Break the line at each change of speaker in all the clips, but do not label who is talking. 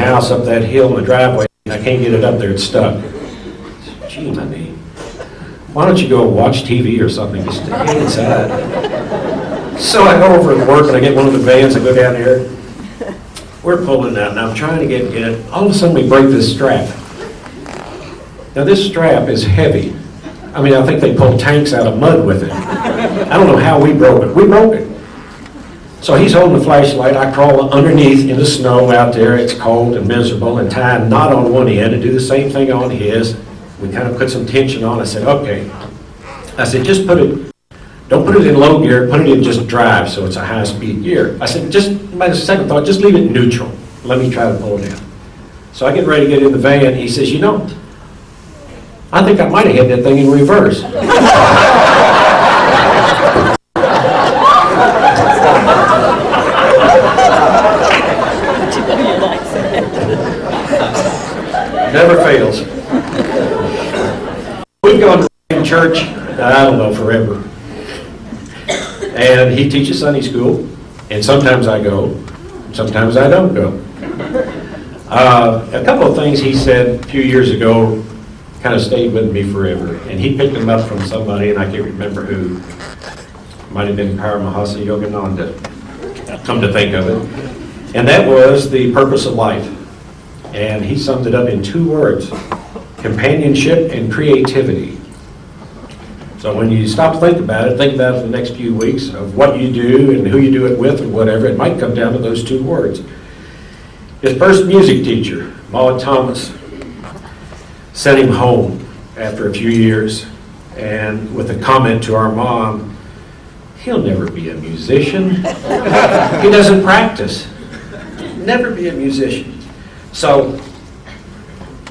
house up that hill in the driveway, and I can't get it up there, it's stuck. I said, gee, honey, why don't you go watch TV or something? Just stay inside. So I go over to work, and I get one of the vans, I go down there. We're pulling out, and I'm trying to get it. All of a sudden, we break this strap. Now, this strap is heavy. I mean, I think they pulled tanks out of mud with it. I don't know how we broke it. We broke it. So he's holding the flashlight. I crawl underneath in the snow out there. It's cold and miserable, and tie a knot on one end and do the same thing on his. We kind of put some tension on. I said, okay. I said, just put it, don't put it in low gear, put it in just drive so it's a high-speed gear. I said, just, my second thought, just leave it neutral. Let me try to pull it down. So I get ready to get in the van. He says, you know, I think I might have had that thing in reverse. Never fails. We've gone to church, I don't know, forever. And he teaches Sunday school, and sometimes I go, sometimes I don't go. A couple of things he said a few years ago kind of stayed with me forever. And he picked them up from somebody, and I can't remember who. Might have been Paramahasa Yogananda, come to think of it. And that was the purpose of life. And he summed it up in 2 words: companionship and creativity. So when you stop to think about it for the next few weeks of what you do and who you do it with or whatever, it might come down to those 2 words. His first music teacher, Maud Thomas, sent him home after a few years, and with a comment to our mom, he'll never be a musician. He doesn't practice. Never be a musician. So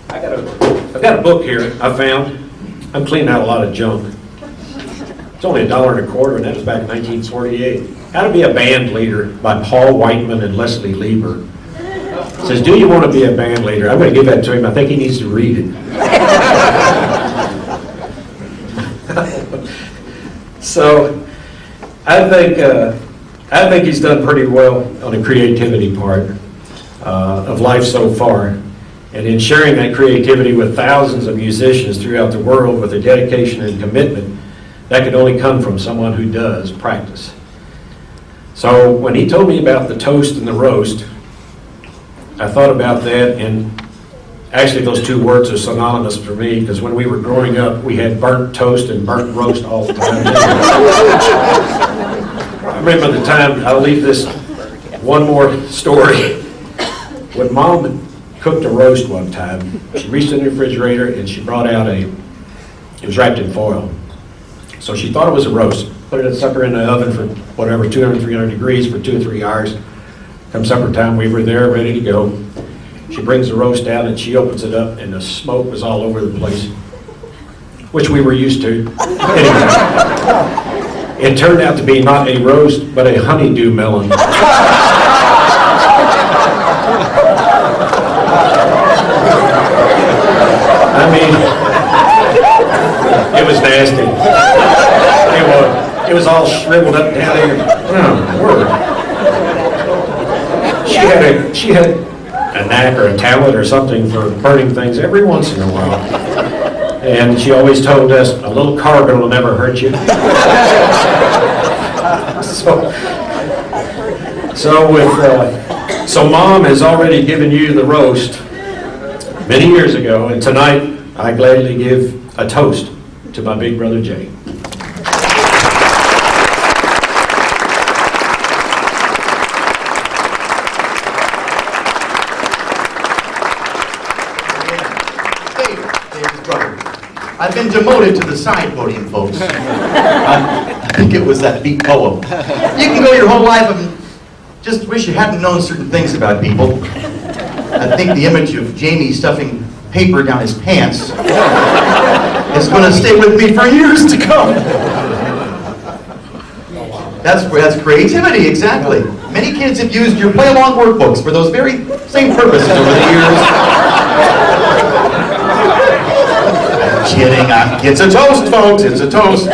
I've got a book here I found. I'm cleaning out a lot of junk. It's only $1.25, and that was back in 1948. How to Be a Band Leader by Paul Whiteman and Leslie Lieber. It says, do you want to be a band leader? I'm going to give that to him. I think he needs to read it. So I think he's done pretty well on the creativity part of life so far. And in sharing that creativity with thousands of musicians throughout the world with a dedication and commitment, that could only come from someone who does practice. So when he told me about the toast and the roast, I thought about that, and actually those 2 words are synonymous for me, because when we were growing up, we had burnt toast and burnt roast all the time. I remember the time, I'll leave this one more story. When Mom cooked a roast one time, she reached in the refrigerator and she brought out it was wrapped in foil. So she thought it was a roast. Put it sucker in the oven for whatever, 200, 300 degrees for 2 or 3 hours. Come supper time, we were there, ready to go. She brings the roast out and she opens it up, and the smoke was all over the place, which we were used to. Anyway, it turned out to be not a roast, but a honeydew melon. I mean, it was nasty. It was all shriveled up down there. Oh, word. She had a knack or a talent or something for burning things every once in a while. And she always told us, a little carbon will never hurt you. So Mom has already given you the roast many years ago, and tonight I gladly give a toast to my big brother Jay.
I've been demoted to the side podium, folks. I think it was that beat poem. You can go your whole life and just wish you hadn't known certain things about people. I think the image of Jamey stuffing paper down his pants is going to stay with me for years to come. That's creativity, exactly. Many kids have used your play-along workbooks for those very same purposes over the years. kidding. It's a toast, folks. It's a toast.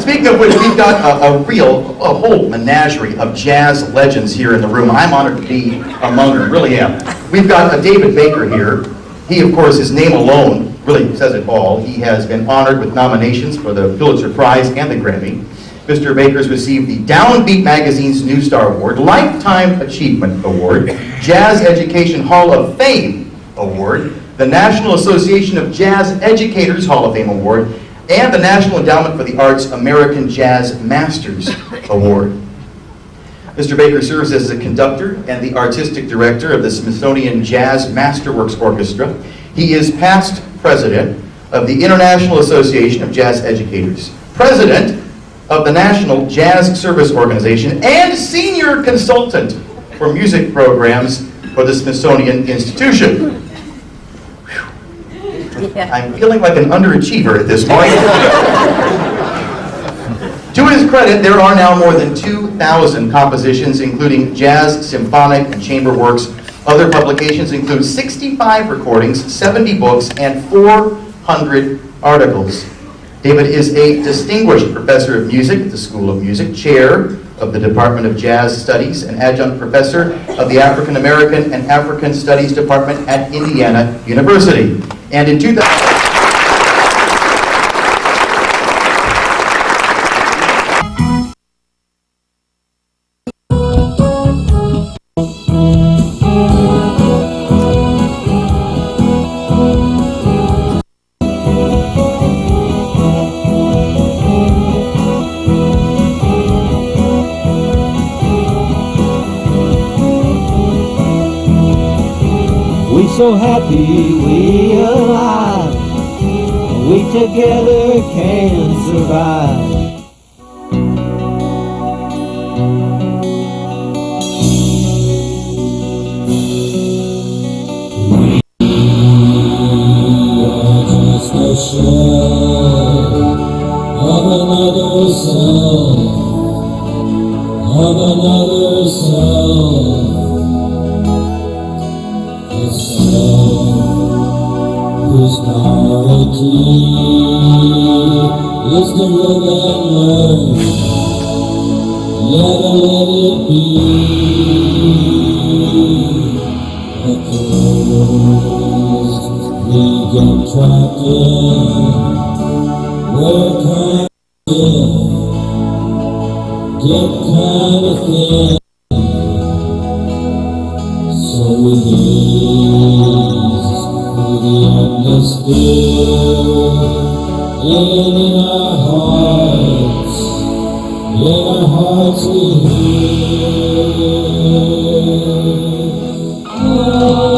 Speaking of which, we've got a whole menagerie of jazz legends here in the room. I'm honored to be among them, really am. We've got David Baker here. He, of course, his name alone really says it all. He has been honored with nominations for the Pulitzer Prize and the Grammy. Mr. Baker's received the Downbeat Magazine's New Star Award, Lifetime Achievement Award, Jazz Education Hall of Fame Award, the National Association of Jazz Educators Hall of Fame Award, and the National Endowment for the Arts American Jazz Masters Award. Mr. Baker serves as the conductor and the artistic director of the Smithsonian Jazz Masterworks Orchestra. He is past president of the International Association of Jazz Educators, president of the National Jazz Service Organization, and senior consultant for music programs for the Smithsonian Institution.
Yeah.
I'm feeling like an underachiever at this point. To his credit, there are now more than 2,000 compositions, including jazz, symphonic, and chamber works. Other publications include 65 recordings, 70 books, and 400 articles. David is a distinguished professor of music at the School of Music, chair of the Department of Jazz Studies, and adjunct professor of the African American and African Studies Department at Indiana University. And in 2000...
So happy we alive, we together can survive. We are just a shell of another self, of another self. Whose priority is to live and learn, let it be. But those we get trapped in, we're kind of get kind of thin. So we gaze through the understood, and in our hearts we hear. Oh.